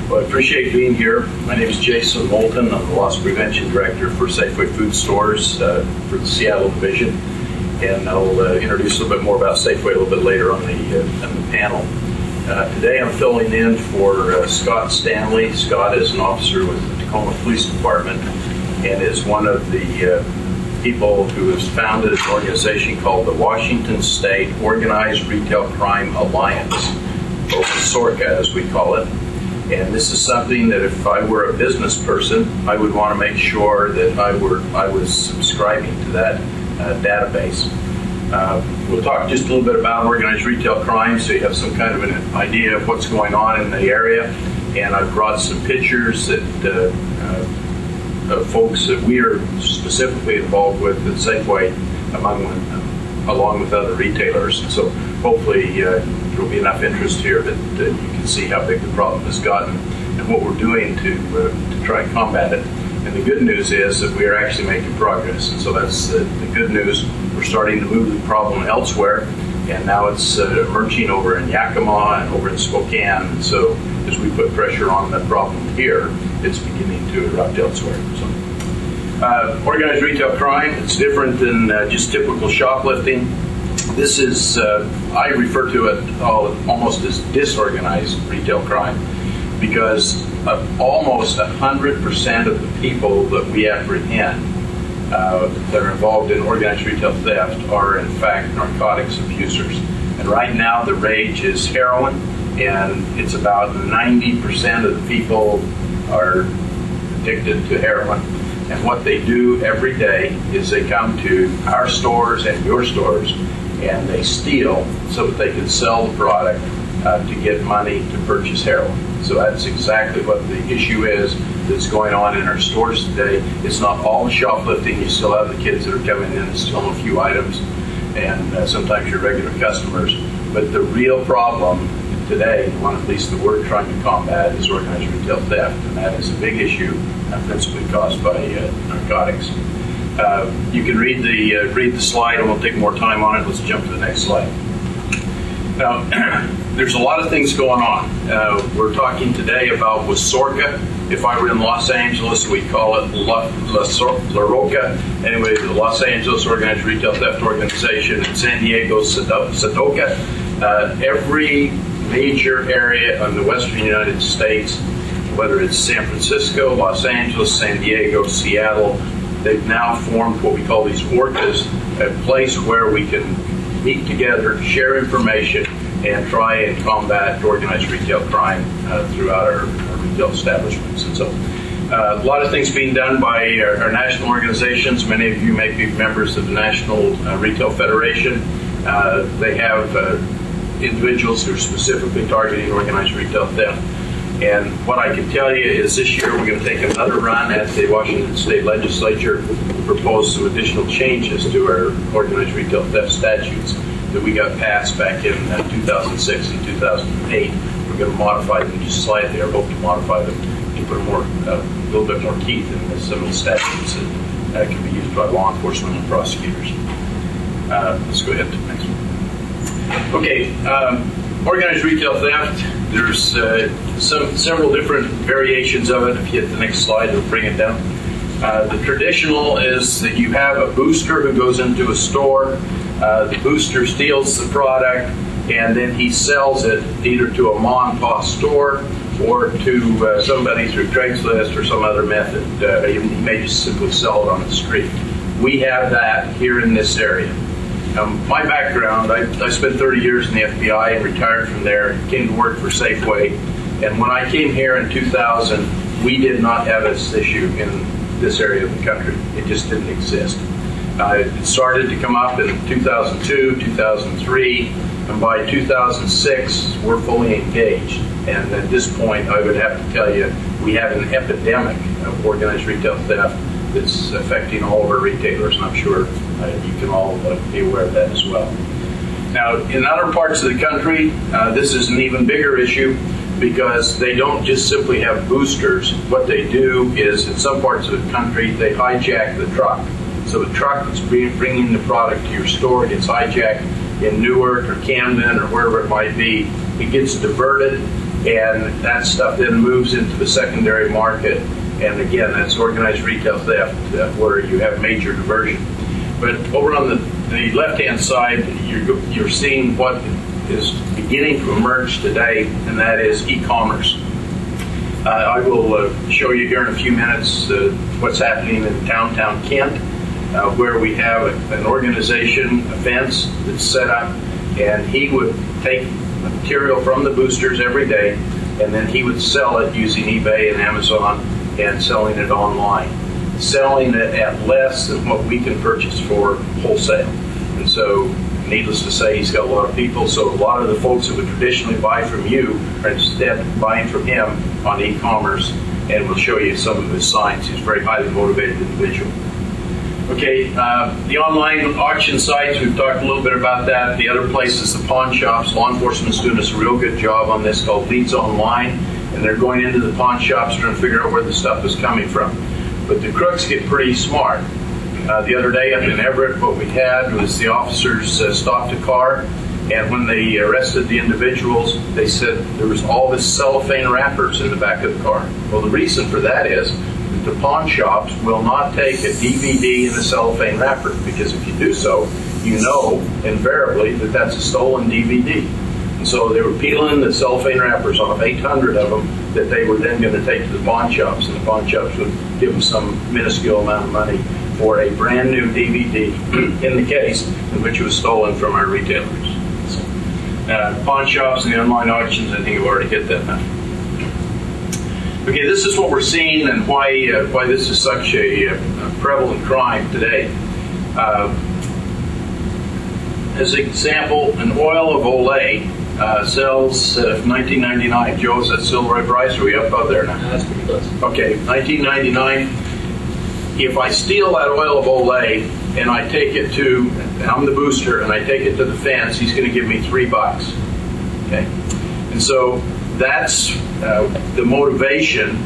Well, I appreciate being here. My name is Jason MOULTON. I'm the Loss Prevention Director for Safeway Food Stores for the Seattle Division. And I'll introduce a little bit more about Safeway a little bit later on the panel. Today I'm filling in for Scott Stanley. Scott is an officer with the Tacoma Police Department and is one of the people who has founded an organization called the Washington State Organized Retail Crime Alliance, WSORCA as we call it. And this is something that if I were a business person, I would want to make sure that I was subscribing to that database. We'll talk just a little bit about organized retail crime so you have some kind of an idea of what's going on in the area. And I've brought some pictures that folks that we are specifically involved with at Safeway, along with other retailers. And so hopefully there will be enough interest here that you can see how big the problem has gotten and what we're doing to try and combat it. And the good news is that we are actually making progress. And so that's the good news. We're starting to move the problem elsewhere, and now it's emerging over in Yakima and over in Spokane. And so as we put pressure on the problem here, it's beginning to erupt elsewhere. So, organized retail crime, it's different than just typical shoplifting. This is, I refer to it almost as disorganized retail crime, because almost 100% of the people that we apprehend that are involved in organized retail theft are in fact narcotics abusers. And right now the rage is heroin, and it's about 90% of the people are addicted to heroin. And what they do every day is they come to our stores and your stores and they steal so that they can sell the product to get money to purchase heroin. So that's exactly what the issue is that's going on in our stores today. It's not all the shoplifting. You still have the kids that are coming in and stealing a few items, and sometimes your regular customers. But the real problem today, the one at least that we're trying to combat, is organized retail theft, and that is a big issue, principally caused by narcotics. You can read the slide. I won't take more time on it. Let's jump to the next slide. Now, there's a lot of things going on. We're talking today about WSORCA. If I were in Los Angeles, we'd call it La Roca. Anyway, the Los Angeles Organized Retail Theft Organization, in San Diego, Sudoka. Every major area in the western United States, whether it's San Francisco, Los Angeles, San Diego, Seattle, they've now formed what we call these ORCAs, a place where we can meet together, share information, and try and combat organized retail crime throughout our retail establishments. And so a lot of things being done by our national organizations. Many of you may be members of the National Retail Federation. They have individuals who are specifically targeting organized retail theft. And what I can tell you is this year we're going to take another run at the Washington State Legislature to propose some additional changes to our organized retail theft statutes that we got passed back in 2006 and 2008. We're going to modify them just slightly, or hope to modify them to put a little bit more teeth in some of the statutes that can be used by law enforcement and prosecutors. Let's go ahead to the next one. Okay, organized retail theft. There's several different variations of it. If you hit the next slide, it'll bring it down. The traditional is that you have a booster who goes into a store. The booster steals the product, and then he sells it either to a mom and pop store or to somebody through Craigslist or some other method. He may just simply sell it on the street. We have that here in this area. My background, I spent 30 years in the FBI and retired from there, came to work for Safeway. And when I came here in 2000, we did not have this issue in this area of the country. It just didn't exist. It started to come up in 2002, 2003, and by 2006, we're fully engaged. And at this point, I would have to tell you, we have an epidemic of organized retail theft that's affecting all of our retailers, and I'm sure you can all be aware of that as well. Now, in other parts of the country, this is an even bigger issue because they don't just simply have boosters. What they do is, in some parts of the country, they hijack the truck. So the truck that's bringing the product to your store gets hijacked in Newark or Camden or wherever it might be. It gets diverted. and that stuff then moves into the secondary market. And again, that's organized retail theft where you have major diversion. But over on the left-hand side, you're seeing what is beginning to emerge today, and that is e-commerce. I will show you here in a few minutes what's happening in downtown Kent, where we have an organization, a fence that's set up, and he would take material from the boosters every day, and then he would sell it using eBay and Amazon and selling it online, selling it at less than what we can purchase for wholesale. And so, needless to say, he's got a lot of people, so a lot of the folks that would traditionally buy from you are instead buying from him on e-commerce, and we'll show you some of his signs. He's a very highly motivated individual. Okay, the online auction sites, we've talked a little bit about that. The other place is the pawn shops. Law enforcement's doing us a real good job on this, called Leads Online, and they're going into the pawn shops trying to figure out where the stuff is coming from. But the crooks get pretty smart. The other day up in Everett, what we had was the officers stopped a car, and when they arrested the individuals, they said there was all this cellophane wrappers in the back of the car. Well, the reason for that is that the pawn shops will not take a DVD in a cellophane wrapper, because if you do so, you know invariably that that's a stolen DVD. And so they were peeling the cellophane wrappers off, 800 of them, that they were then going to take to the pawn shops, and the pawn shops would give them some minuscule amount of money for a brand new DVD in the case in which it was stolen from our retailers. So, pawn shops and the online auctions, I think I've already hit that now. Okay, this is what we're seeing and why this is such a prevalent crime today. As an example, an oil of Olay sells $19.99. Joe, is that still the right price? Are we up there now? That's pretty close. Okay, $19.99. If I steal that oil of Olay and I take it to, I'm the booster, and I take it to the fence, he's going to give me $3. Okay, and so that's the motivation.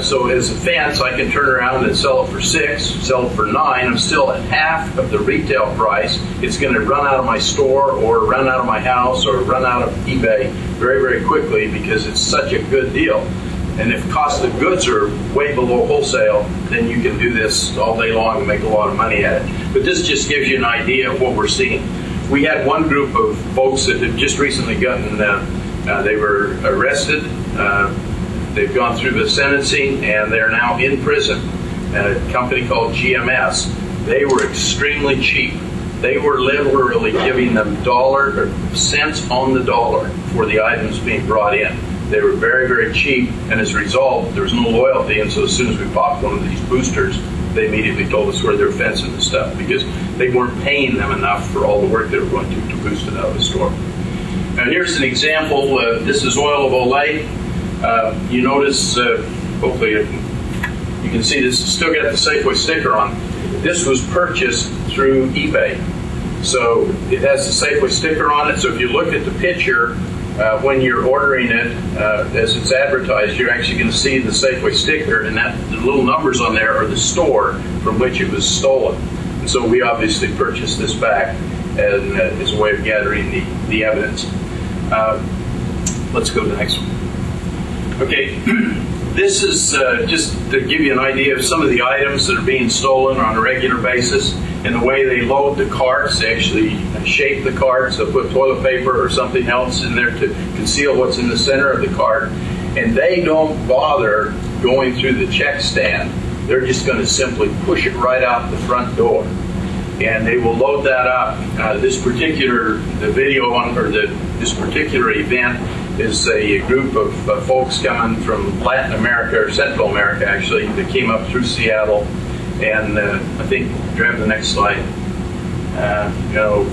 So as a fence, I can turn around and sell it for $6, sell it for $9. I'm still at half of the retail price. It's going to run out of my store or run out of my house or run out of eBay very, very quickly because it's such a good deal. And if cost of goods are way below wholesale, then you can do this all day long and make a lot of money at it. But this just gives you an idea of what we're seeing. We had one group of folks that had just recently gotten, they were arrested. They've gone through the sentencing, and they're now in prison at a company called GMS. They were extremely cheap. They were literally giving them cents on the dollar for the items being brought in. They were very, very cheap, and as a result, there was no loyalty, and so as soon as we popped one of these boosters, they immediately told us where they were fencing the stuff because they weren't paying them enough for all the work they were going to boost it out of the store. Now here's an example. This is oil of Olay. You notice, hopefully you can see this has still got the Safeway sticker on. This was purchased through eBay. So it has the Safeway sticker on it, so if you look at the picture, when you're ordering it, as it's advertised, you're actually going to see the Safeway sticker, and the little numbers on there are the store from which it was stolen. And so we obviously purchased this back as a way of gathering the evidence. Let's go to the next one. Okay, this is just to give you an idea of some of the items that are being stolen on a regular basis and the way they load the carts. They actually shape the carts. They'll put toilet paper or something else in there to conceal what's in the center of the cart. And they don't bother going through the check stand. They're just going to simply push it right out the front door. And they will load that up. This particular this particular event is a group of folks coming from Latin America, or Central America actually, that came up through Seattle. And I think, grab the next slide. I'll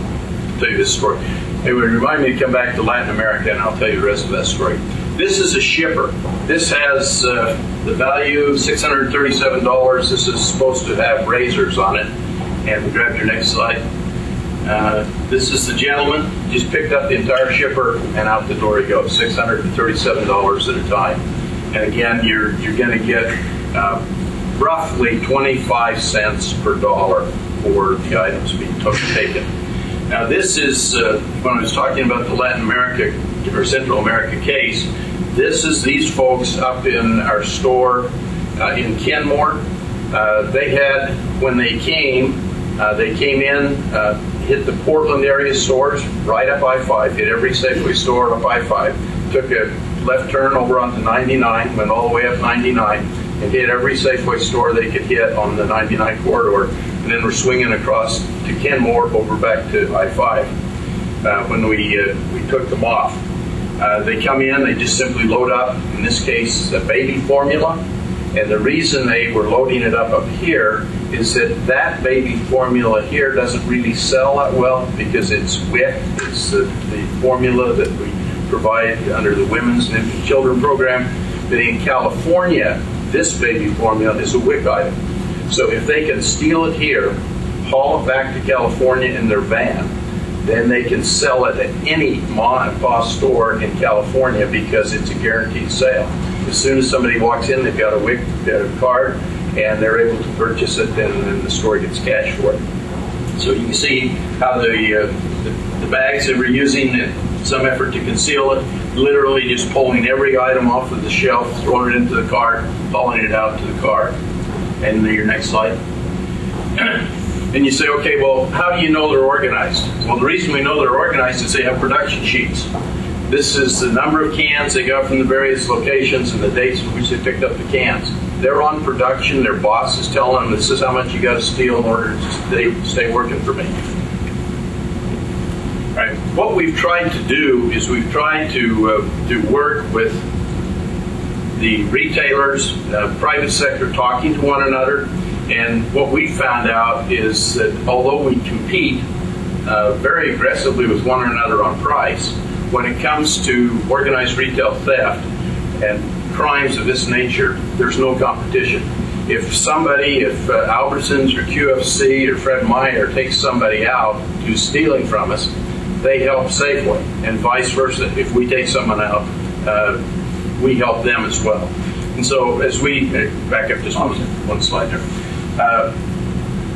tell you this story. It would remind me to come back to Latin America, and I'll tell you the rest of that story. This is a shipper. This has the value of $637. This is supposed to have razors on it. And grab your next slide. This is the gentleman. Just picked up the entire shipper, and out the door he goes. $637 at a time. And again, you're going to get roughly 25 cents per dollar for the items being taken. Now this is, when I was talking about the Latin America or Central America case, this is these folks up in our store in Kenmore. They had, when they came in, hit the Portland area stores right up I-5, hit every Safeway store up I-5, took a left turn over onto 99, went all the way up 99, and hit every Safeway store they could hit on the 99 corridor, and then we're swinging across to Kenmore over back to I-5 when we took them off. They come in, they just simply load up, in this case, a baby formula, and the reason they were loading it up here is that baby formula here doesn't really sell that well because it's WIC. It's the formula that we provide under the Women's and Infant Children program. But in California, this baby formula is a WIC item. So if they can steal it here, haul it back to California in their van, then they can sell it at any mom and pop store in California because it's a guaranteed sale. As soon as somebody walks in, they've got a WIC card, and they're able to purchase it, and then the store gets cash for it. So you can see how the bags they were using in some effort to conceal it, literally just pulling every item off of the shelf, throwing it into the cart, hauling it out to the car. And your next slide. And you say, okay, well, how do you know they're organized? Well, the reason we know they're organized is they have production sheets. This is the number of cans they got from the various locations and the dates in which they picked up the cans. They're on production. Their boss is telling them this is how much you got to steal in order to stay working for me. All right. What we've tried to do is we've tried to work with the retailers, private sector, talking to one another. And what we found out is that although we compete very aggressively with one another on price, when it comes to organized retail theft and crimes of this nature, there's no competition. If Albertsons or QFC or Fred Meyer takes somebody out who's stealing from us, they help Safeway, and vice versa. If we take someone out, we help them as well. And so as we, back up just one slide there.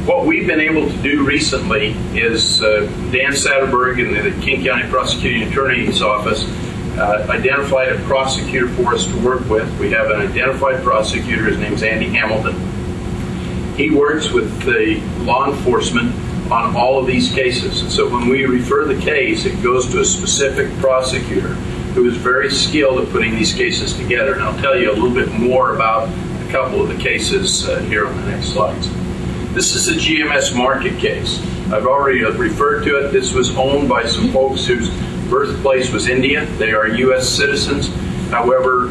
What we've been able to do recently is Dan Satterberg in the King County Prosecuting Attorney's Office identified a prosecutor for us to work with. We have an identified prosecutor. His name's Andy Hamilton. He works with the law enforcement on all of these cases. And so when we refer the case, it goes to a specific prosecutor who is very skilled at putting these cases together. And I'll tell you a little bit more about a couple of the cases here on the next slides. This is a GMS market case. I've already referred to it. This was owned by some folks whose birthplace was India. They are U.S. citizens. However,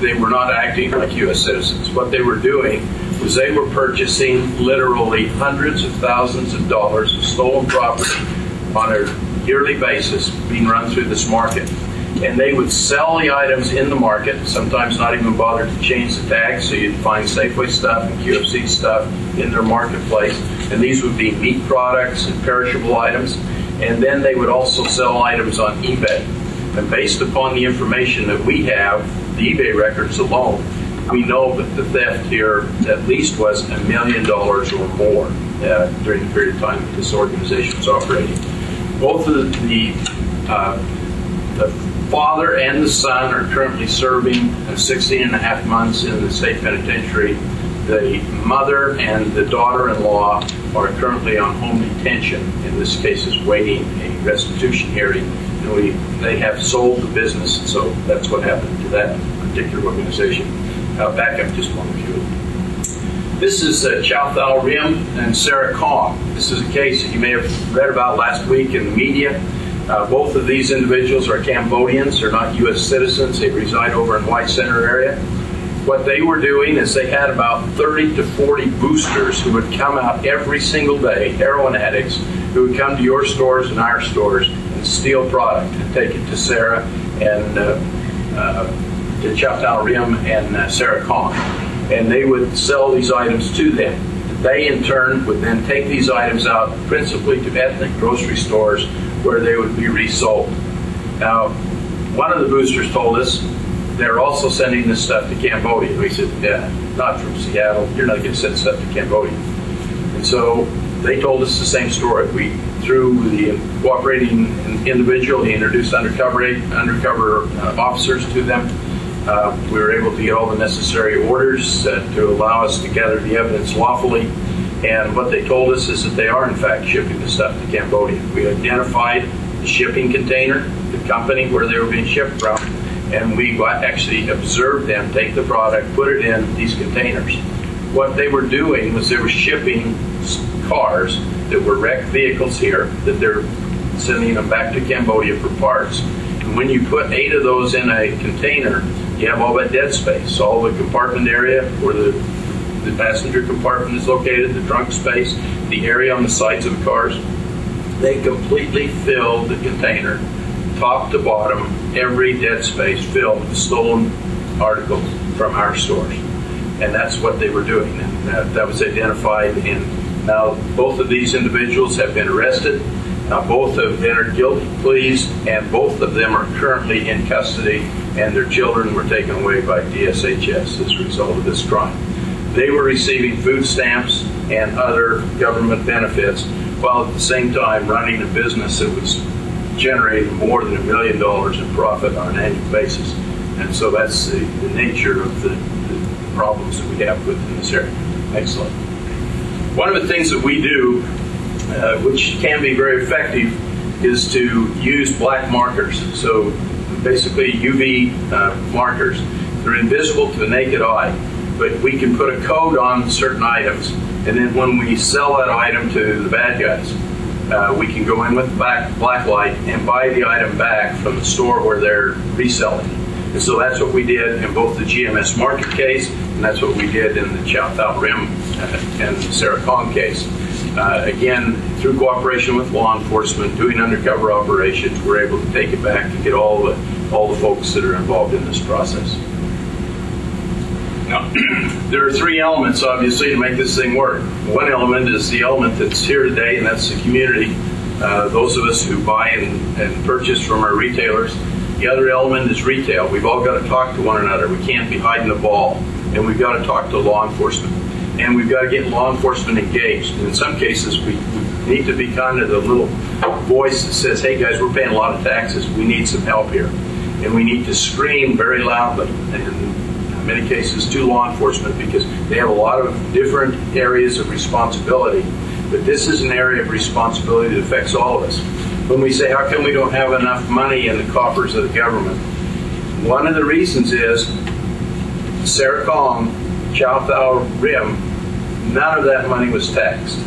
they were not acting like U.S. citizens. What they were doing was they were purchasing literally hundreds of thousands of dollars of stolen property on a yearly basis being run through this market. And they would sell the items in the market, sometimes not even bother to change the tags, so you'd find Safeway stuff and QFC stuff in their marketplace. And these would be meat products and perishable items. And then they would also sell items on eBay. And based upon the information that we have, the eBay records alone, we know that the theft here at least was $1 million or more during the period of time that this organization was operating. Both of the father and the son are currently serving 16 and a half months in the state penitentiary. The mother and the daughter-in-law are currently on home detention. In this case, is waiting a restitution hearing. And they have sold the business, so that's what happened to that particular organization. Back up just one few. This is Chow Thao Rim and Sarah Kong. This is a case that you may have read about last week in the media. Both of these individuals are Cambodians. They're not U.S. citizens. They reside over in White Center area. What they were doing is they had about 30 to 40 boosters who would come out every single day, heroin addicts, who would come to your stores and our stores and steal product and take it to Sarah and to Chow Thao Rim and Sarah Kong. And they would sell these items to them. They, in turn, would then take these items out principally to ethnic grocery stores where they would be resold. Now, one of the boosters told us they're also sending this stuff to Cambodia. We said, yeah, not from Seattle. You're not going to send stuff to Cambodia. And so they told us the same story. Through the cooperating individual, he introduced undercover officers to them. We were able to get all the necessary orders to allow us to gather the evidence lawfully. And what they told us is that they are, in fact, shipping the stuff to Cambodia. We identified the shipping container, the company where they were being shipped from, and we actually observed them take the product, put it in these containers. What they were doing was they were shipping cars that were wrecked vehicles here, that they're sending them back to Cambodia for parts. And when you put 8 of those in a container, you have all that dead space, all the compartment area where the passenger compartment is located, the trunk space, the area on the sides of the cars. They completely filled the container, top to bottom, every dead space filled with stolen articles from our stores. And that's what they were doing. And that was identified. And now both of these individuals have been arrested. Both have entered guilty pleas, and both of them are currently in custody, and their children were taken away by DSHS as a result of this crime. They were receiving food stamps and other government benefits, while at the same time running a business that was generating more than $1 million in profit on an annual basis. And so that's the nature of the problems that we have within this area. Excellent. One of the things that we do, which can be very effective, is to use black markers. So basically UV markers. They're invisible to the naked eye, but we can put a code on certain items, and then when we sell that item to the bad guys, we can go in with black light and buy the item back from the store where they're reselling. And so that's what we did in both the GMS Market case, and that's what we did in the Chow Tao Rim and Sarah Kong case. Again, through cooperation with law enforcement, doing undercover operations, we're able to take it back and get all the folks that are involved in this process. Now, there are 3 elements, obviously, to make this thing work. One element is the element that's here today, and that's the community, those of us who buy and purchase from our retailers. The other element is retail. We've all got to talk to one another. We can't be hiding the ball, and we've got to talk to law enforcement. And we've got to get law enforcement engaged. And in some cases, we need to be kind of the little voice that says, hey guys, we're paying a lot of taxes. We need some help here. And we need to scream very loudly, and in many cases to law enforcement, because they have a lot of different areas of responsibility. But this is an area of responsibility that affects all of us. When we say, how come we don't have enough money in the coffers of the government? One of the reasons is Sarah Kong, Chow Tao Rim, none of that money was taxed.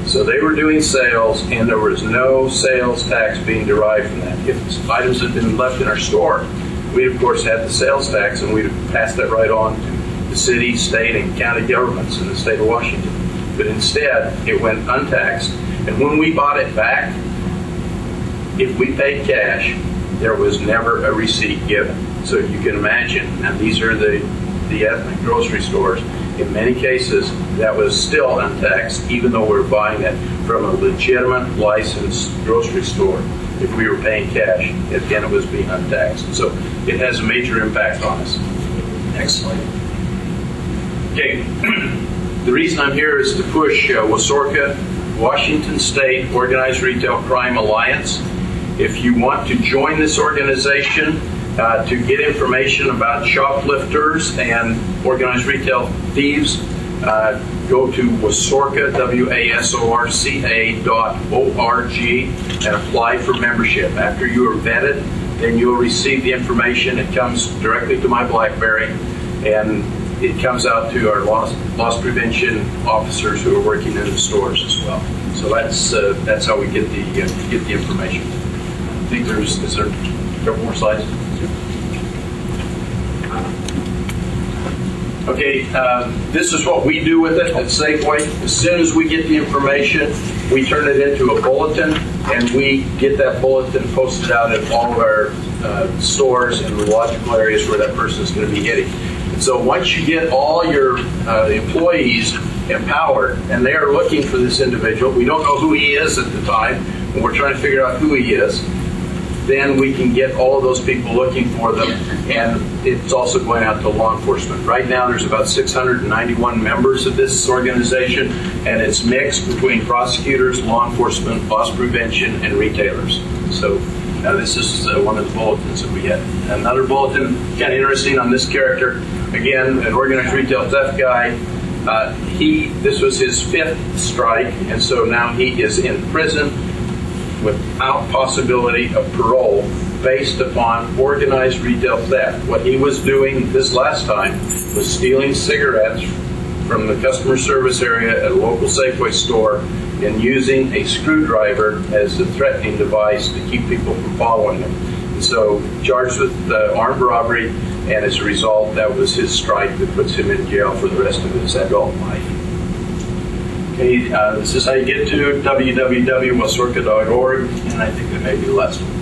So they were doing sales, and there was no sales tax being derived from that. If items had been left in our store, we of course had the sales tax, and we'd have passed that right on to the city, state, and county governments in the state of Washington. But instead, it went untaxed. And when we bought it back, if we paid cash, there was never a receipt given. So you can imagine, and these are the ethnic grocery stores, in many cases that was still untaxed, even though we're buying it from a legitimate licensed grocery store. If we were paying cash, again, it was being untaxed. So it has a major impact on us. Excellent. Okay, the reason I'm here is to push WSORCA, Washington State Organized Retail Crime Alliance. If you want to join this organization to get information about shoplifters and organized retail thieves, go to WSORCA, WASORCA.org, and apply for membership. After you are vetted, then you'll receive the information. It comes directly to my BlackBerry, and it comes out to our loss prevention officers who are working in the stores as well. So that's how we get the information. I think is there a couple more slides? Okay, this is what we do with it at Safeway. As soon as we get the information, we turn it into a bulletin, and we get that bulletin posted out at all of our stores in the logical areas where that person is going to be hitting. And so once you get all your employees empowered, and they are looking for this individual, we don't know who he is at the time, and we're trying to figure out who he is. then we can get all of those people looking for them, and it's also going out to law enforcement. Right now there's about 691 members of this organization, and it's mixed between prosecutors, law enforcement, loss prevention, and retailers. So this is one of the bulletins that we had. Another bulletin, kind of interesting on this character, again, an organized retail theft guy. This was his 5th strike, and so now he is in prison without possibility of parole based upon organized retail theft. What he was doing this last time was stealing cigarettes from the customer service area at a local Safeway store and using a screwdriver as a threatening device to keep people from following him. And so charged with armed robbery, and as a result, that was his strike that puts him in jail for the rest of his adult life. Okay, this is how you get to www.WSORCA.org, and I think that may be the last one.